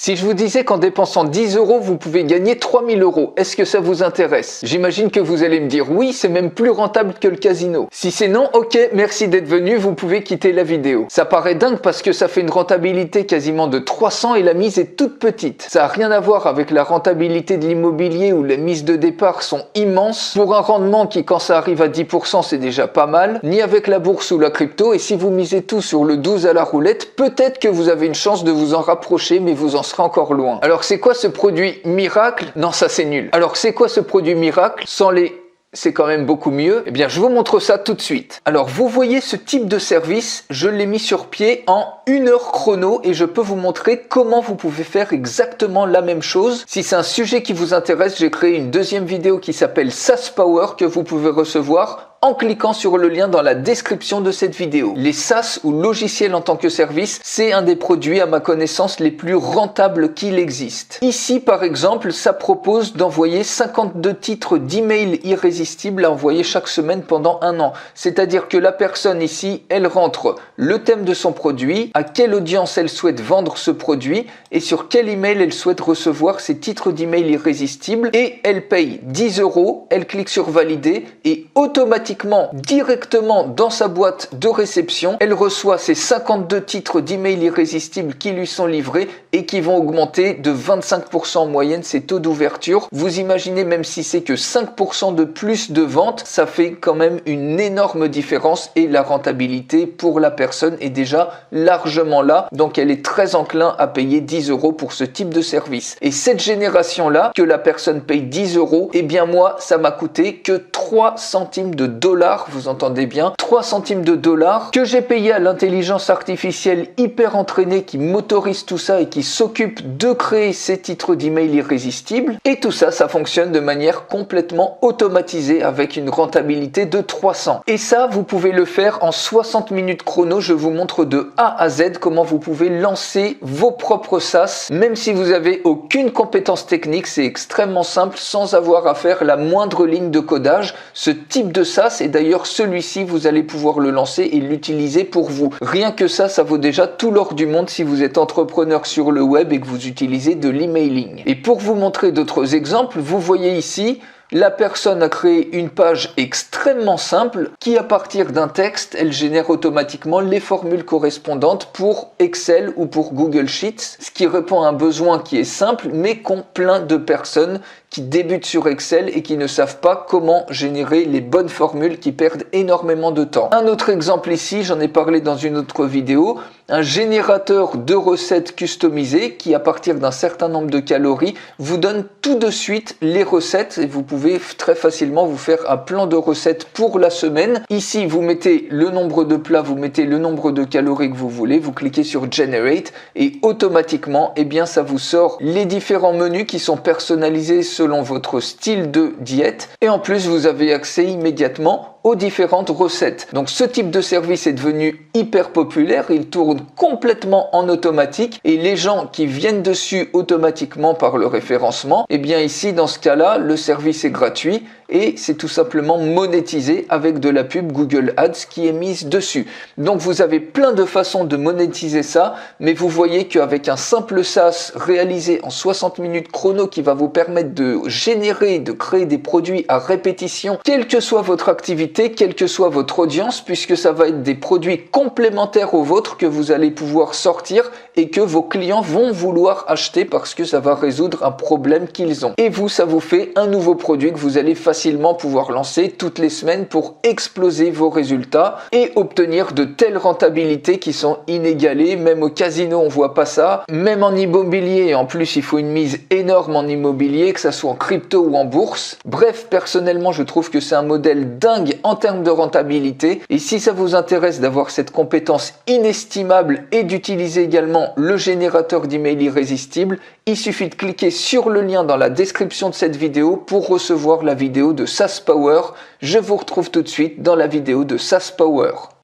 Si je vous disais qu'en dépensant 10 euros, vous pouvez gagner 3000 euros, est-ce que ça vous intéresse? J'imagine que vous allez me dire oui, c'est même plus rentable que le casino. Si c'est non, ok, merci d'être venu, vous pouvez quitter la vidéo. Ça paraît dingue parce que ça fait une rentabilité quasiment de 300 et la mise est toute petite. Ça n'a rien à voir avec la rentabilité de l'immobilier où les mises de départ sont immenses, pour un rendement qui quand ça arrive à 10% c'est déjà pas mal, ni avec la bourse ou la crypto, et si vous misez tout sur le 12 à la roulette, peut-être que vous avez une chance de vous en rapprocher, mais vous en serez encore loin. Alors c'est quoi ce produit miracle? Non, ça c'est nul. Alors c'est quoi ce produit miracle? Sans les c'est quand même beaucoup mieux. Eh bien, je vous montre ça tout de suite. Alors, vous voyez ce type de service, je l'ai mis sur pied en 1 heure chrono et je peux vous montrer comment vous pouvez faire exactement la même chose. Si c'est un sujet qui vous intéresse, j'ai créé une deuxième vidéo qui s'appelle SaaS Power que vous pouvez recevoir en cliquant sur le lien dans la description de cette vidéo. Les SaaS ou logiciels en tant que service, c'est un des produits à ma connaissance les plus rentables qu'il existe. Ici, par exemple, ça propose d'envoyer 52 titres d'email irrésistibles à envoyer chaque semaine pendant 1 an. C'est-à-dire que la personne ici, elle rentre le thème de son produit, à quelle audience elle souhaite vendre ce produit et sur quel email elle souhaite recevoir ces titres d'email irrésistibles et elle paye 10 euros, elle clique sur valider et automatiquement directement dans sa boîte de réception, elle reçoit ces 52 titres d'email irrésistibles qui lui sont livrés et qui vont augmenter de 25% en moyenne ses taux d'ouverture. Vous imaginez, même si c'est que 5% de plus de ventes, ça fait quand même une énorme différence et la rentabilité pour la personne est déjà largement là. Donc elle est très enclin à payer 10 euros pour ce type de service. Et cette génération-là, que la personne paye 10 euros, eh bien moi, ça m'a coûté que 3 centimes de dollars, vous entendez bien, 3 centimes de dollars que j'ai payé à l'intelligence artificielle hyper entraînée qui m'autorise tout ça et qui s'occupe de créer ces titres d'email irrésistibles. Et tout ça, ça fonctionne de manière complètement automatisée avec une rentabilité de 300. Et ça, vous pouvez le faire en 60 minutes chrono. Je vous montre de A à Z comment vous pouvez lancer vos propres SaaS. Même si vous avez aucune compétence technique, c'est extrêmement simple sans avoir à faire la moindre ligne de codage. Ce type de SaaS, et d'ailleurs celui-ci, vous allez pouvoir le lancer et l'utiliser pour vous. Rien que ça vaut déjà tout l'or du monde si vous êtes entrepreneur sur le web et que vous utilisez de l'emailing. Et pour vous montrer d'autres exemples, vous voyez ici, la personne a créé une page extrêmement simple qui, à partir d'un texte, elle génère automatiquement les formules correspondantes pour Excel ou pour Google Sheets, ce qui répond à un besoin qui est simple mais qu'ont plein de personnes qui débutent sur Excel et qui ne savent pas comment générer les bonnes formules, qui perdent énormément de temps. Un autre exemple ici, j'en ai parlé dans une autre vidéo, un générateur de recettes customisées qui, à partir d'un certain nombre de calories, vous donne tout de suite les recettes et vous pouvez très facilement vous faire un plan de recettes pour la semaine. Ici, vous mettez le nombre de plats, vous mettez le nombre de calories que vous voulez, vous cliquez sur Generate et automatiquement, eh bien, ça vous sort les différents menus qui sont personnalisés selon votre style de diète et en plus, vous avez accès immédiatement aux différentes recettes. Donc ce type de service est devenu hyper populaire, il tourne complètement en automatique et les gens qui viennent dessus automatiquement par le référencement, eh bien ici dans ce cas-là, le service est gratuit et c'est tout simplement monétisé avec de la pub Google Ads qui est mise dessus. Donc vous avez plein de façons de monétiser ça, mais vous voyez qu'avec un simple SaaS réalisé en 60 minutes chrono qui va vous permettre de générer, de créer des produits à répétition, quelle que soit votre activité, quelle que soit votre audience, puisque ça va être des produits complémentaires aux vôtres que vous allez pouvoir sortir et que vos clients vont vouloir acheter parce que ça va résoudre un problème qu'ils ont. Et vous, ça vous fait un nouveau produit que vous allez facilement pouvoir lancer toutes les semaines pour exploser vos résultats et obtenir de telles rentabilités qui sont inégalées. Même au casino, on voit pas ça. Même en immobilier, en plus, il faut une mise énorme en immobilier, que ça soit en crypto ou en bourse. Bref, personnellement, je trouve que c'est un modèle dingue en termes de rentabilité. Et si ça vous intéresse d'avoir cette compétence inestimable et d'utiliser également le générateur d'email irrésistible, il suffit de cliquer sur le lien dans la description de cette vidéo pour recevoir la vidéo de SaaS Power. Je vous retrouve tout de suite dans la vidéo de SaaS Power.